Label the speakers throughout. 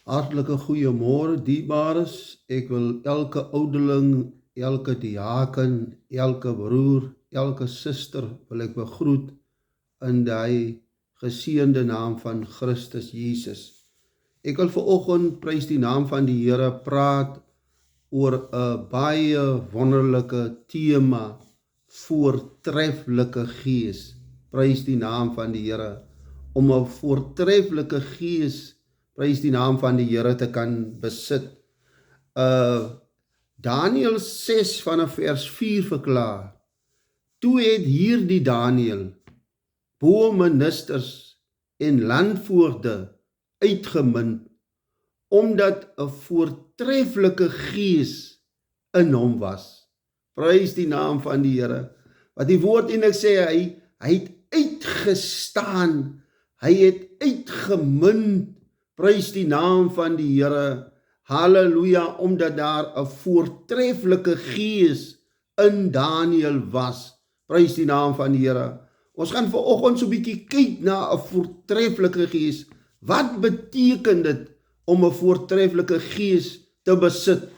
Speaker 1: Hartlike goeiemôre, dierbares. Ek wil elke ouderling, elke diaken, elke broer, elke suster wil ek begroet in die geseënde naam van Christus Jesus. Ek wil vanoggend, prys die naam van die Here, praat oor 'n baie wonderlike tema, voortreffelike gees. Prys die naam van die Here, om 'n voortreffelike gees, prys die naam van die Here, te kan besit. Daniël 6 vanaf vers 4 verklaar: toe het hierdie Daniël bo-ministers en landvoogde uitgemunt, omdat 'n voortreffelike gees in hom was. Prys die naam van die Here. Wat die woord eintlik sê, hy het uitgestaan, hy het uitgemunt. Prys die naam van die Here. Halleluja, omdat daar 'n voortreffelike gees in Daniël was. Prys die naam van die Here. Ons gaan vanoggend so 'n bietjie kyk na 'n voortreffelike gees. Wat beteken dit om 'n voortreffelike gees te besit?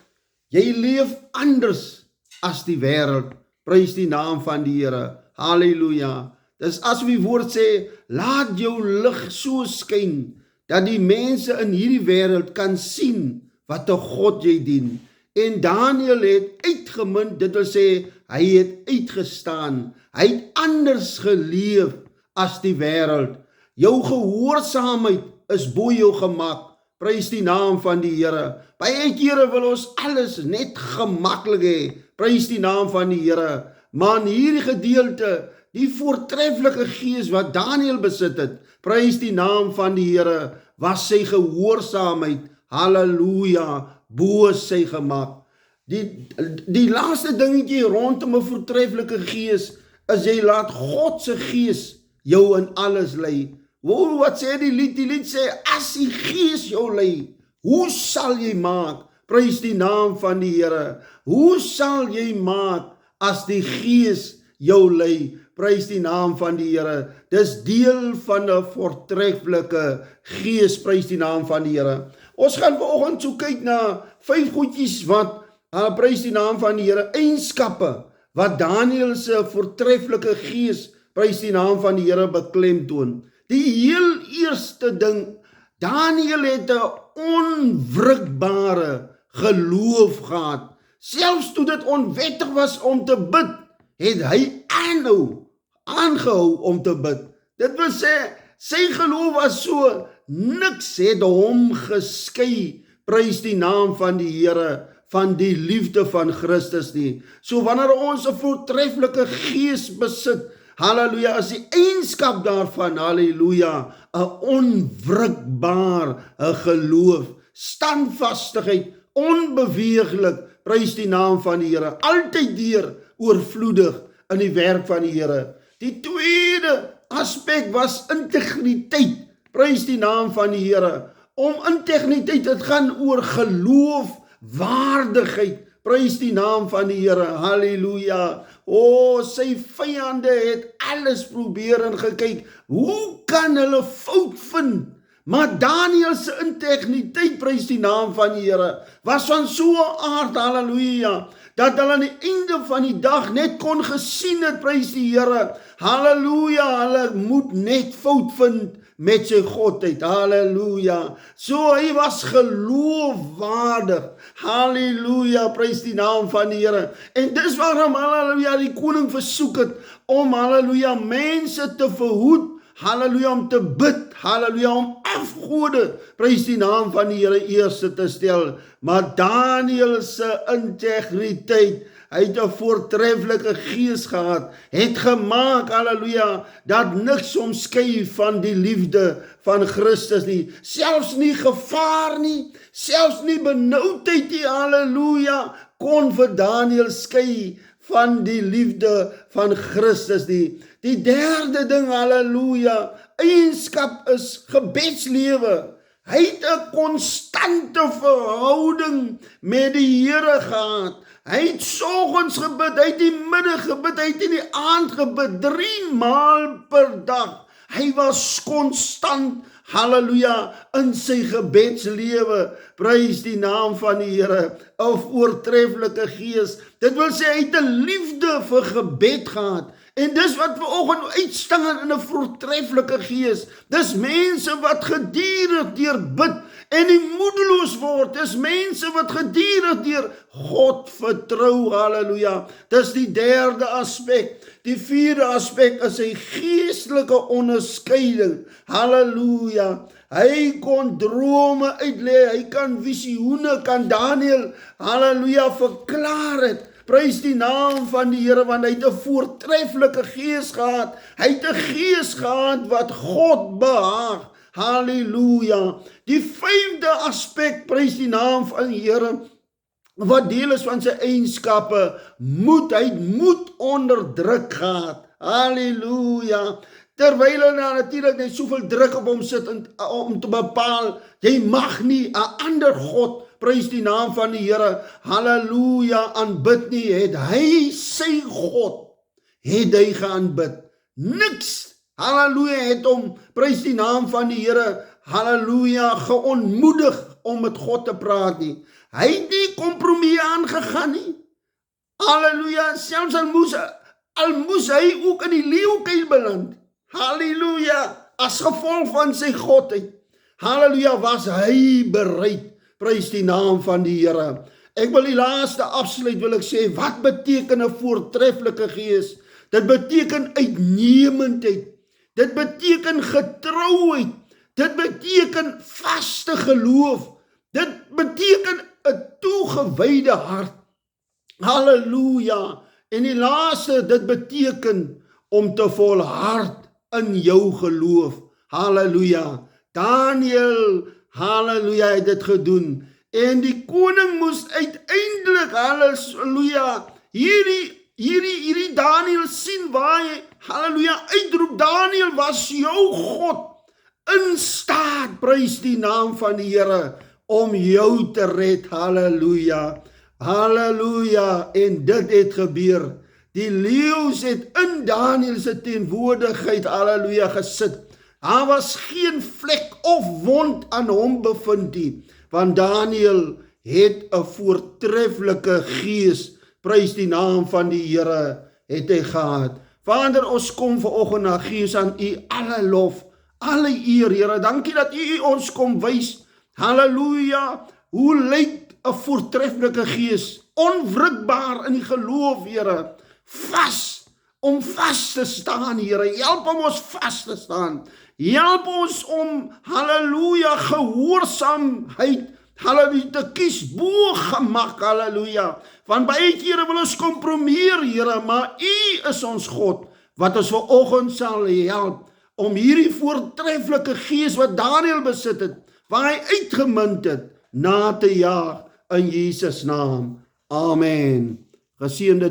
Speaker 1: Jy leef anders as die wêreld. Prys die naam van die Here. Halleluja. Dis as die woord sê, laat jou lig so skyn, dat die mense in hierdie wêreld kan sien wat 'n God jy dien. En Daniël het uitgemunt, dit wil sê, hy het uitgestaan. Hy het anders geleef as die wêreld. Jou gehoorsaamheid is bo jou gemak. Prys die naam van die Here. Baie kere wil ons alles net gemaklik hê. Prys die naam van die Here. Maar in hierdie gedeelte, die voortreffelike gees wat Daniël besit het, prys die naam van die Here, was sy gehoorsaamheid, halleluja, bo sy gemak. Die laaste dingetjie rondom 'n voortreffelike gees, is jy laat God se gees jou in alles lei. Wat sê die lied? Die lied sê, as die gees jou lei, hoe sal jy maak? Prys die naam van die Here. Hoe sal jy maak as die gees jou lei? Prys die naam van die Here. Dis deel van 'n voortreffelike gees. Prys die naam van die Here. Ons gaan vanoggend so kyk na 5 goedjies wat, prys die naam van die Here, eienskappe wat Daniël se voortreffelike gees, prys die naam van die Here, beklemtoon. Die heel eerste ding, Daniël het 'n onwrikbare geloof gehad. Selfs toe dit onwettig was om te bid, het hy aangehou om te bid. Dit wil sê, sy geloof was so, niks het hom geskei, prys die naam van die Here, van die liefde van Christus nie. So wanneer ons 'n voortreffelike gees besit, halleluja, is die eienskap daarvan, halleluja, 'n onwrikbaar geloof, standvastigheid, onbeweeglik, prys die naam van die Here, altyd deur oorvloedig in die werk van die Here. Die tweede aspek was integriteit, prys die naam van die Here. Om integriteit, dit gaan oor geloofwaardigheid, prys die naam van die Here, halleluja. Sy vyande het alles probeer en gekyk, hoe kan hulle fout vind? Maar Daniël se integriteit, prys die naam van die Here, was van so 'n aard, halleluja, dat hulle aan die einde van die dag net kon gesien het, prys die Here, halleluja, hulle moet net fout vind met sy godheid, halleluja. So hy was geloofwaardig, halleluja, prys die naam van die Here. En dis waarom, halleluja, die koning versoek het om, halleluja, mense te verhoed, halleluja, om te bid, halleluja, om afgode, prys die naam van die Here, eerste te stel. Maar Daniël se integriteit, hy het 'n voortreffelike gees gehad, het gemaak, halleluja, dat niks hom skei van die liefde van Christus nie, selfs nie gevaar nie, selfs nie benoudheid nie, halleluja, kon vir Daniël skei van die liefde van Christus nie. Die derde ding, halleluja, eienskap is gebedslewe. Hy het 'n konstante verhouding met die Here gehad. Hy het soggens gebid, hy het die middag gebid, hy het in die aand gebid, 3 maal per dag. Hy was konstant, Halleluja, in sy gebedslewe, prys die naam van die Here, 'n voortreffelike gees. Dit wil sê, hy het 'n liefde vir gebed gehad. En dis wat vanoggend uitstaan in 'n voortreffelike gees. Dis mense wat gedurig deur bid en nie moedeloos word. Dis mense wat gedurig deur God vertrou. Halleluja. Dis die derde aspek. Die vierde aspek is sy geestelike onderskeiding. Halleluja. Hy kon drome uitlê, hy kan visioene, kan Daniël, halleluja, verklaar het. Prys die naam van die Here, want hy het 'n voortreffelike gees gehad. Hy het 'n gees gehad wat God behaag. Halleluja. Die vyfde aspek, prys die naam van die Here, wat deel is van sy eienskappe, moed. Hy het moed onder druk gehad. Halleluja. Terwyl hy natuurlik net soveel druk op hom sit om te bepaal, jy mag nie 'n ander God, prys die naam van die Here, halleluja, aanbid nie, het hy sy God, het hy geaanbid. Niks, halleluja, het hom, prys die naam van die Here, halleluja, geontmoedig om met God te praat nie. Hy het nie kompromie aangegaan nie. Halleluja, selfs al moes hy ook in die leeukuil beland. Halleluja, as gevolg van sy godheid. Halleluja, was hy bereid. Prys die naam van die Here. Ek wil die laaste afsluit, wil ek sê, wat beteken 'n voortreffelike gees? Dit beteken uitnemendheid. Dit beteken getrouheid. Dit beteken vaste geloof. Dit beteken 'n toegewyde hart. Halleluja. En die laaste, dit beteken om te volhard in jou geloof. Halleluja. Daniël, halleluja, het dit gedoen. En die koning moes uiteindelik, halleluja, hierdie Daniël sien waar hy, halleluja, uitroep, Daniël, was jou God in staat, prys die naam van die Here, om jou te red. Halleluja. Halleluja. En dit het gebeur. Die leeu's het in Daniël se teenwoordigheid, halleluja, gesit. Daar was geen vlek of wond aan hom bevind nie, want Daniël het 'n voortreffelike gees, prys die naam van die Here, het hy gehad. Vader, ons kom vanoggend na gees aan u alle lof, alle eer, Here. Dankie dat u ons kom wys, halleluja, hoe lyk 'n voortreffelike gees, onwrikbaar in die geloof, Here, om vas te staan, Here. Help om ons vas te staan. Help ons om, halleluja, gehoorsaamheid, halleluja, te kies bo gemak, halleluja. Want baie kere wil ons kompromieer, Here, maar u is ons God, wat ons vanoggend sal help, om hierdie voortreffelike gees wat Daniël besit het, waar hy uitgemunt het, na te jaag, in Jesus naam. Amen. Geseënde